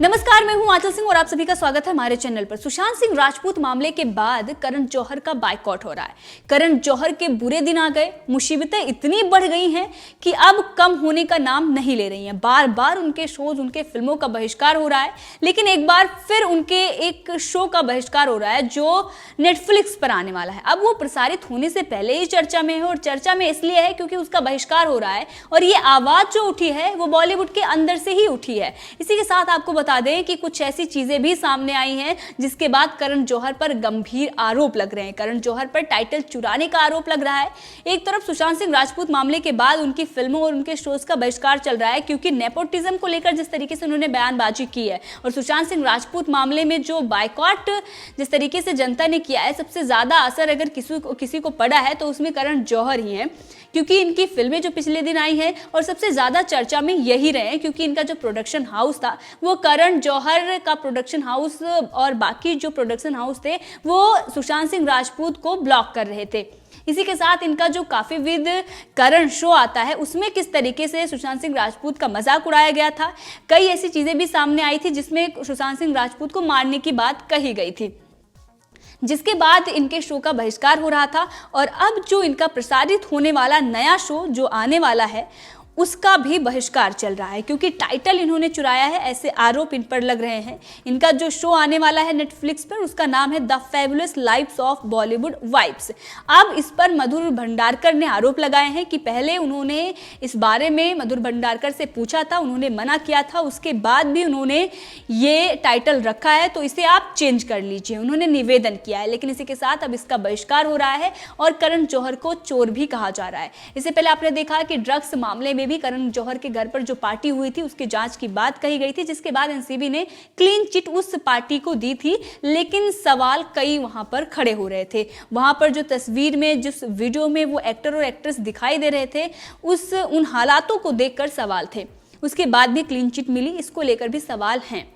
नमस्कार, मैं हूं आंचल सिंह और आप सभी का स्वागत है हमारे चैनल पर। सुशांत सिंह राजपूत मामले के बाद करण जौहर का बायकॉट हो रहा है। करण जौहर के बुरे दिन आ गए, मुसीबतें इतनी बढ़ गई हैं कि अब कम होने का नाम नहीं ले रही हैं। बार बार उनके शोज, उनके फिल्मों का बहिष्कार हो रहा है, लेकिन एक बार फिर उनके एक शो का बहिष्कार हो रहा है जो नेटफ्लिक्स पर आने वाला है। अब वो प्रसारित होने से पहले ही चर्चा में है, और चर्चा में इसलिए है क्योंकि उसका बहिष्कार हो रहा है और ये आवाज जो उठी है वो बॉलीवुड के अंदर से ही उठी है। इसी के साथ आपको बता दें कि कुछ ऐसी चीजें भी सामने आई हैं जिसके बाद करण जौहर पर गंभीर आरोप लग रहे हैं। करण जौहर पर टाइटल चुराने का आरोप लग रहा है। एक तरफ सुशांत सिंह राजपूत मामले के बाद उनकी फिल्मों और उनके शोज का बहिष्कार चल रहा है क्योंकि नेपोटिज्म को लेकर जिस तरीके से उन्होंने बयानबाजी की है, और सुशांत सिंह राजपूत मामले में जो बायकॉट जिस तरीके से जनता ने किया है, सबसे ज्यादा असर अगर किसी को पड़ा है तो उसमें करण जौहर ही है, क्योंकि इनकी फिल्में जो पिछले दिन आई हैं और सबसे ज्यादा चर्चा में यही रहे हैं क्योंकि इनका जो प्रोडक्शन हाउस था वो करण जौहर का प्रोडक्शन हाउस और बाकी जो प्रोडक्शन हाउस थे वो सुशांत सिंह राजपूत को ब्लॉक कर रहे थे। इसी के साथ इनका जो काफी विद करण शो आता है उसमें किस तरीके से सुशांत सिंह राजपूत का मजाक उड़ाया गया था, कई ऐसी चीजें भी सामने आई थी जिसमें सुशांत सिंह राजपूत को मारने की बात कही गई थी, जिसके बाद इनके शो का बहिष्कार हो रहा था। और अब जो इनका प्रसारित होने वाला नया शो जो आने वाला है उसका भी बहिष्कार चल रहा है क्योंकि टाइटल इन्होंने चुराया है, ऐसे आरोप इन पर लग रहे हैं। इनका जो शो आने वाला है नेटफ्लिक्स पर उसका नाम है the fabulous lives of Bollywood wives. अब इस पर मधुर भंडारकर ने आरोप लगाए हैं कि पहले उन्होंने इस बारे में मधुर भंडारकर से पूछा था, उन्होंने मना किया था, उसके बाद भी उन्होंने ये टाइटल रखा है तो इसे आप चेंज कर लीजिए, उन्होंने निवेदन किया है। लेकिन इसी के साथ अब इसका बहिष्कार हो रहा है और करण जौहर को चोर भी कहा जा रहा है। इससे पहले आपने देखा कि ड्रग्स मामले में भी करण जौहर के घर पर जो पार्टी हुई थी उसकी जांच की बात कही गई थी, जिसके बाद एनसीबी ने क्लीन चिट उस पार्टी को दी थी। लेकिन सवाल कई वहां पर खड़े हो रहे थे। वहां पर जो तस्वीर में, जिस वीडियो में वो एक्टर और एक्ट्रेस दिखाई दे रहे थे, उन हालातों को देखकर सवाल थे। उसके बाद भी क्लीन चिट मिली, इसको लेकर भी सवाल हैं।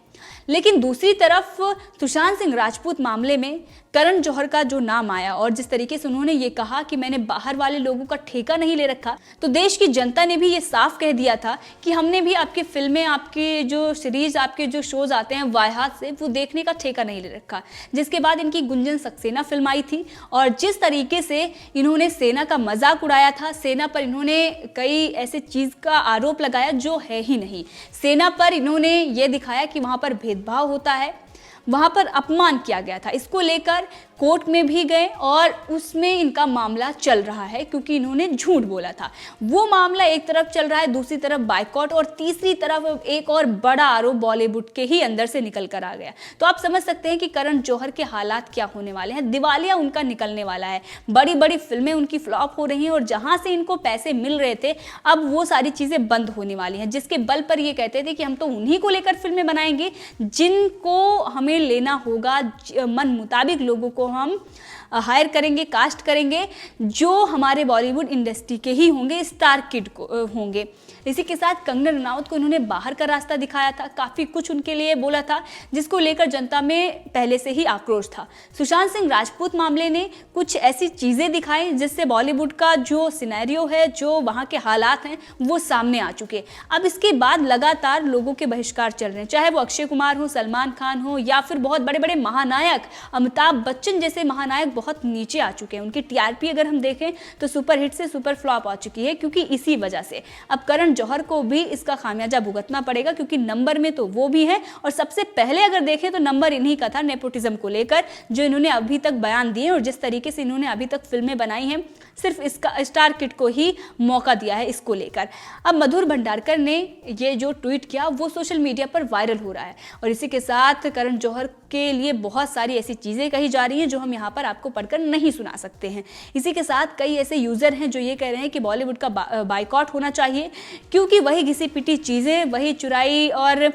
लेकिन दूसरी तरफ सुशांत सिंह राजपूत मामले में करण जौहर का जो नाम आया और जिस तरीके से उन्होंने ये कहा कि मैंने बाहर वाले लोगों का ठेका नहीं ले रखा, तो देश की जनता ने भी ये साफ कह दिया था कि हमने भी आपकी फिल्में, आपके जो सीरीज, आपके जो शोज आते हैं वायहात से, वो देखने का ठेका नहीं ले रखा। जिसके बाद इनकी गुंजन सक्सेना फिल्म आई थी और जिस तरीके से इन्होंने सेना का मजाक उड़ाया था, सेना पर इन्होंने कई ऐसे चीज का आरोप लगाया जो है ही नहीं। सेना पर इन्होंने ये दिखाया कि वहां पर भेदभाव होता है, वहां पर अपमान किया गया था। इसको लेकर कोर्ट में भी गए और उसमें इनका मामला चल रहा है क्योंकि इन्होंने झूठ बोला था। वो मामला एक तरफ चल रहा है, दूसरी तरफ बायकॉट, और तीसरी तरफ एक और बड़ा आरोप बॉलीवुड के ही अंदर से निकल कर आ गया। तो आप समझ सकते हैं कि करण जौहर के हालात क्या होने वाले हैं। दिवालिया उनका निकलने वाला है, बड़ी बड़ी फिल्में उनकी फ्लॉप हो रही हैं और जहां से इनको पैसे मिल रहे थे अब वो सारी चीजें बंद होने वाली हैं, जिसके बल पर ये कहते थे कि हम तो उन्हीं को लेकर फिल्में बनाएंगे जिनको हमें लेना होगा, मन मुताबिक लोगों को हम हायर करेंगे, कास्ट करेंगे, जो हमारे बॉलीवुड इंडस्ट्री के ही होंगे, स्टार किड को होंगे। इसी के साथ कंगना रनावत को इन्होंने बाहर का रास्ता दिखाया था, काफी कुछ उनके लिए बोला था जिसको लेकर जनता में पहले से ही आक्रोश था। सुशांत सिंह राजपूत मामले ने कुछ ऐसी चीजें दिखाई जिससे बॉलीवुड का जो सिनेरियो है, जो वहां के हालात हैं, वो सामने आ चुके। अब इसके बाद लगातार लोगों के बहिष्कार चल रहे हैं, चाहे वो अक्षय कुमार हो, सलमान खान हो, या फिर बहुत बड़े बड़े महानायक, अमिताभ बच्चन जैसे महानायक बहुत नीचे आ चुके हैं। उनकी टीआरपी अगर हम देखें तो सुपर हिट से सुपर फ्लॉप आ चुकी है क्योंकि इसी वजह से अब करण जौहर को भी इसका खामियाजा भुगतना पड़ेगा क्योंकि नंबर में तो वो भी है और सबसे पहले अगर देखें तो नंबर इन्हीं का था नेपोटिज्म को लेकर, जो इन्होंने अभी तक बयान दिए और जिस तरीके से इन्होंने अभी तक फिल्में बनाई हैं, सिर्फ इसका स्टार किड को ही मौका दिया है इसको लेकर। अब मधुर भंडारकर ने ये जो ट्वीट किया वो सोशल मीडिया पर वायरल हो रहा है और इसी के साथ करण जौहर के लिए बहुत सारी ऐसी चीजें कही जा रही हैं जो हम यहाँ पर आपको पढ़कर नहीं सुना सकते हैं। इसी के साथ कई ऐसे यूजर हैं जो ये कह रहे हैं कि बॉलीवुड का बायकॉट होना चाहिए क्योंकि वही घिसी पिटी चीजें, वही चुराई और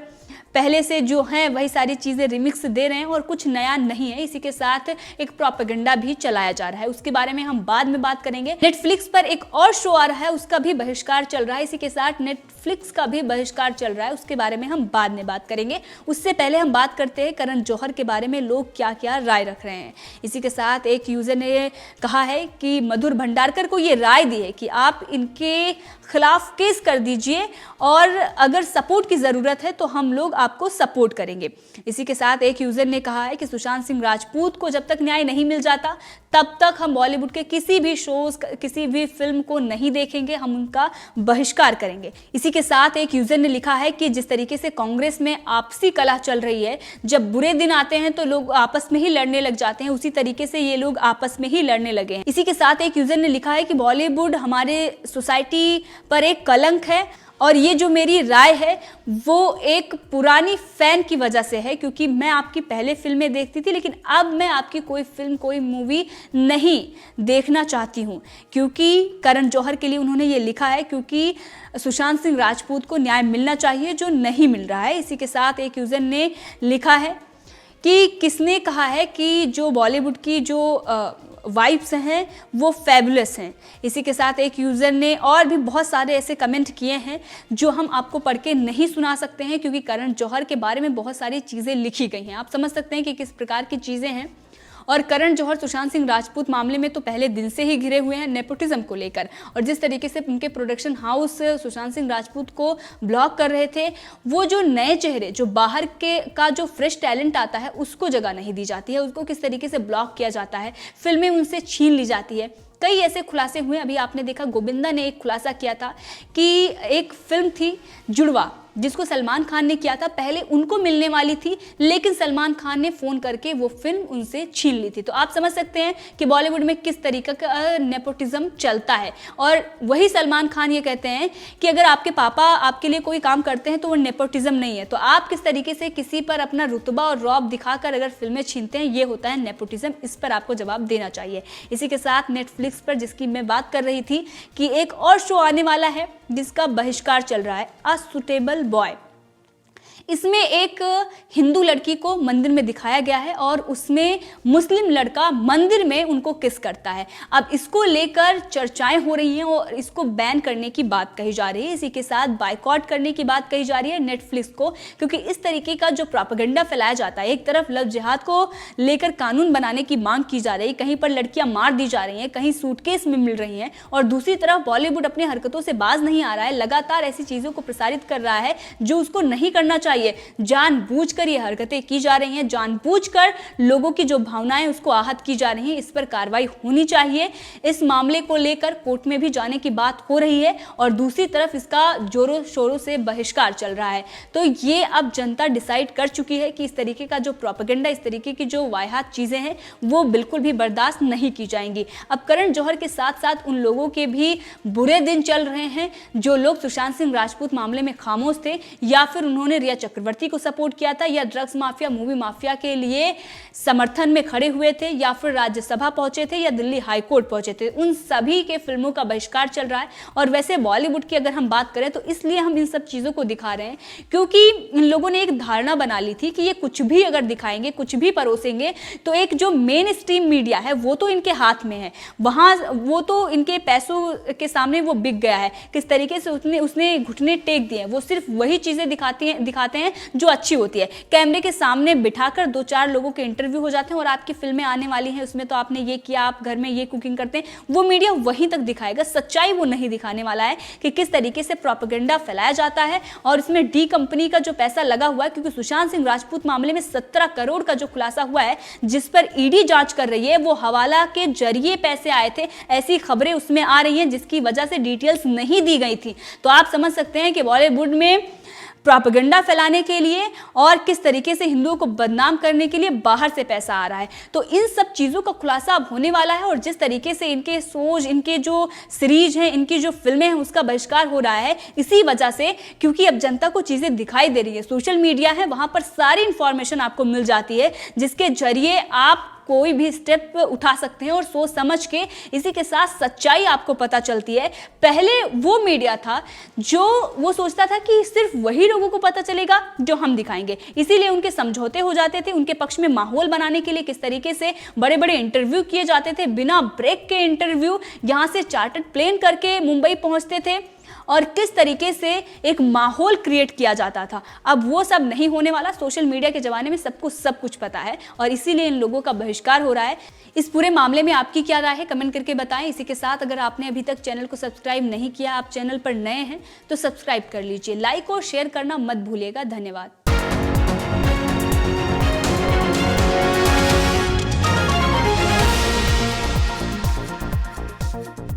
पहले से जो है वही सारी चीज़ें रिमिक्स दे रहे हैं और कुछ नया नहीं है। इसी के साथ एक प्रोपेगेंडा भी चलाया जा रहा है, उसके बारे में हम बाद में बात करेंगे। नेटफ्लिक्स पर एक और शो आ रहा है, उसका भी बहिष्कार चल रहा है। इसी के साथ नेटफ्लिक्स का भी बहिष्कार चल रहा है, उसके बारे में हम बाद में बात करेंगे। उससे पहले हम बात करते हैं करण जौहर के बारे में लोग क्या क्या राय रख रहे हैं। इसी के साथ एक यूजर ने कहा है कि मधुर भंडारकर को ये राय दी है कि आप इनके खिलाफ केस कर दीजिए और अगर सपोर्ट की ज़रूरत है तो हम लोग आपको सपोर्ट करेंगे। इसी के साथ एक यूज़र ने कहा है कि सुशांत सिंह राजपूत को जब तक न्याय नहीं मिल जाता तब तक हम बॉलीवुड के किसी भी शोज, किसी भी फिल्म को नहीं देखेंगे, हम उनका बहिष्कार करेंगे। इसी के साथ एक यूजर ने लिखा है कि जिस तरीके से कांग्रेस में आपसी कलह चल रही है, जब बुरे दिन आते हैं तो लोग आपस में ही लड़ने लग जाते हैं, उसी तरीके से ये लोग आपस में ही लड़ने लगे हैं। इसी के साथ एक यूजर ने लिखा है कि बॉलीवुड हमारे सोसाइटी पर एक कलंक है और ये जो मेरी राय है वो एक पुरानी फैन की वजह से है, क्योंकि मैं आपकी पहले फिल्में देखती थी लेकिन अब मैं आपकी कोई फिल्म, कोई मूवी नहीं देखना चाहती हूँ। क्योंकि करण जौहर के लिए उन्होंने ये लिखा है, क्योंकि सुशांत सिंह राजपूत को न्याय मिलना चाहिए जो नहीं मिल रहा है। इसी के साथ एक यूज़र ने लिखा है कि किसने कहा है कि जो बॉलीवुड की जो वाइब्स हैं वो फैबुलस हैं। इसी के साथ एक यूज़र ने और भी बहुत सारे ऐसे कमेंट किए हैं जो हम आपको पढ़ के नहीं सुना सकते हैं, क्योंकि करण जौहर के बारे में बहुत सारी चीज़ें लिखी गई हैं। आप समझ सकते हैं कि किस प्रकार की चीज़ें हैं। और करण जौहर सुशांत सिंह राजपूत मामले में तो पहले दिन से ही घिरे हुए हैं नेपोटिज्म को लेकर, और जिस तरीके से उनके प्रोडक्शन हाउस सुशांत सिंह राजपूत को ब्लॉक कर रहे थे, वो जो नए चेहरे, जो बाहर के का जो फ्रेश टैलेंट आता है उसको जगह नहीं दी जाती है, उसको किस तरीके से ब्लॉक किया जाता है, फिल्में उनसे छीन ली जाती है। कई ऐसे खुलासे हुए। अभी आपने देखा गोविंदा ने एक खुलासा किया था कि एक फिल्म थी जुड़वा जिसको सलमान खान ने किया था, पहले उनको मिलने वाली थी लेकिन सलमान खान ने फ़ोन करके वो फिल्म उनसे छीन ली थी। तो आप समझ सकते हैं कि बॉलीवुड में किस तरीके का नेपोटिज्म चलता है। और वही सलमान खान ये कहते हैं कि अगर आपके पापा आपके लिए कोई काम करते हैं तो वो नेपोटिज्म नहीं है। तो आप किस तरीके से किसी पर अपना रुतबा और रौब दिखाकर अगर फिल्में छीनते हैं, ये होता है नेपोटिज्म। इस पर आपको जवाब देना चाहिए। इसी के साथ नेटफ्लिक्स पर, जिसकी मैं बात कर रही थी, कि एक और शो आने वाला है जिसका बहिष्कार चल रहा है, अ सुटेबल बॉय। इसमें एक हिंदू लड़की को मंदिर में दिखाया गया है और उसमें मुस्लिम लड़का मंदिर में उनको किस करता है। अब इसको लेकर चर्चाएं हो रही हैं और इसको बैन करने की बात कही जा रही है। इसी के साथ बायकॉट करने की बात कही जा रही है नेटफ्लिक्स को, क्योंकि इस तरीके का जो प्रोपेगेंडा फैलाया जाता है, एक तरफ लव जिहाद को लेकर कानून बनाने की मांग की जा रही है, कहीं पर लड़कियां मार दी जा रही हैं, कहीं सूटकेस में मिल रही हैं, और दूसरी तरफ बॉलीवुड अपनी हरकतों से बाज नहीं आ रहा है, लगातार ऐसी चीज़ों को प्रसारित कर रहा है जो उसको नहीं करना चाहिए। जानबूझकर ये हरकतें की जा रही हैं, जानबूझकर लोगों की जो भावनाएं उसको आहत की जा रही हैं। इस पर कार्रवाई होनी चाहिए। इस मामले को लेकर कोर्ट में भी जाने की बात हो रही है और दूसरी तरफ इसका जोरों शोरों से बहिष्कार चल रहा है। तो ये अब जनता डिसाइड कर चुकी है कि इस तरीके का जो प्रोपेगेंडा, इस तरीके की जो वाहियात चीजें हैं, वो बिल्कुल भी बर्दाश्त नहीं की जाएंगी। अब करण जौहर के साथ साथ उन लोगों के भी बुरे दिन चल रहे हैं जो लोग सुशांत सिंह राजपूत मामले में खामोश थे, या फिर उन्होंने रिया चक्रवर्ती को सपोर्ट किया था, या ड्रग्स माफिया, मूवी माफिया के लिए समर्थन में खड़े हुए थे, या फिर राज्यसभा पहुंचे थे, या दिल्ली हाई कोर्ट पहुंचे थे। उन सभी के फिल्मों का बहिष्कार चल रहा है। और वैसे बॉलीवुड की अगर हम बात करें तो इसलिए हम इन सब चीजों को दिखा रहे हैं क्योंकि इन लोगों ने एक धारणा बना ली थी कि ये कुछ भी अगर दिखाएंगे, कुछ भी परोसेंगे, तो एक जो मेन स्ट्रीम मीडिया है वो तो इनके हाथ में है, वहां वो तो इनके पैसों के सामने वो बिक गया है। किस तरीके से उसने घुटने टेक दिए हैं। वो सिर्फ वही चीजें दिखाते हैं जो अच्छी होती है। कैमरे के सामने बिठाकर 2-4 लोगों के इंटरव्यू हो जाते हैं और आपकी फिल्में आने वाली हैं, उसमें तो आपने ये किया, आप घर में ये कुकिंग करते हैं, वो मीडिया वहीं तक दिखाएगा। सच्चाई वो नहीं दिखाने वाला है कि किस तरीके से प्रोपेगेंडा फैलाया जाता है और इसमें डी कंपनी का जो पैसा लगा हुआ है, क्योंकि सुशांत सिंह राजपूत मामले में 17 करोड़ का जो खुलासा हुआ है, जिस पर ईडी जांच कर रही है, वो हवाला के जरिए पैसे आए थे, ऐसी खबरें उसमें आ रही हैं जिसकी वजह से डिटेल्स नहीं दी गई थी। तो आप समझ सकते हैं कि बॉलीवुड में प्रोपेगेंडा फैलाने के लिए और किस तरीके से हिंदुओं को बदनाम करने के लिए बाहर से पैसा आ रहा है। तो इन सब चीज़ों का खुलासा अब होने वाला है और जिस तरीके से इनके सोच, इनके जो सीरीज हैं, इनकी जो फिल्में हैं, उसका बहिष्कार हो रहा है इसी वजह से, क्योंकि अब जनता को चीज़ें दिखाई दे रही है। सोशल मीडिया है, वहाँ पर सारी इंफॉर्मेशन आपको मिल जाती है जिसके जरिए आप कोई भी स्टेप उठा सकते हैं और सोच समझ के। इसी के साथ सच्चाई आपको पता चलती है। पहले वो मीडिया था जो वो सोचता था कि सिर्फ वही लोगों को पता चलेगा जो हम दिखाएंगे, इसीलिए उनके समझौते हो जाते थे। उनके पक्ष में माहौल बनाने के लिए किस तरीके से बड़े बड़े इंटरव्यू किए जाते थे, बिना ब्रेक के इंटरव्यू, यहाँ से चार्टर्ड प्लेन करके मुंबई पहुंचते थे, और किस तरीके से एक माहौल क्रिएट किया जाता था। अब वो सब नहीं होने वाला। सोशल मीडिया के जमाने में सबको सब कुछ पता है और इसीलिए इन लोगों का बहिष्कार हो रहा है। इस पूरे मामले में आपकी क्या राय है, कमेंट करके बताएं। इसी के साथ अगर आपने अभी तक चैनल को सब्सक्राइब नहीं किया, आप चैनल पर नए हैं तो सब्सक्राइब कर लीजिए। लाइक और शेयर करना मत भूलिएगा। धन्यवाद।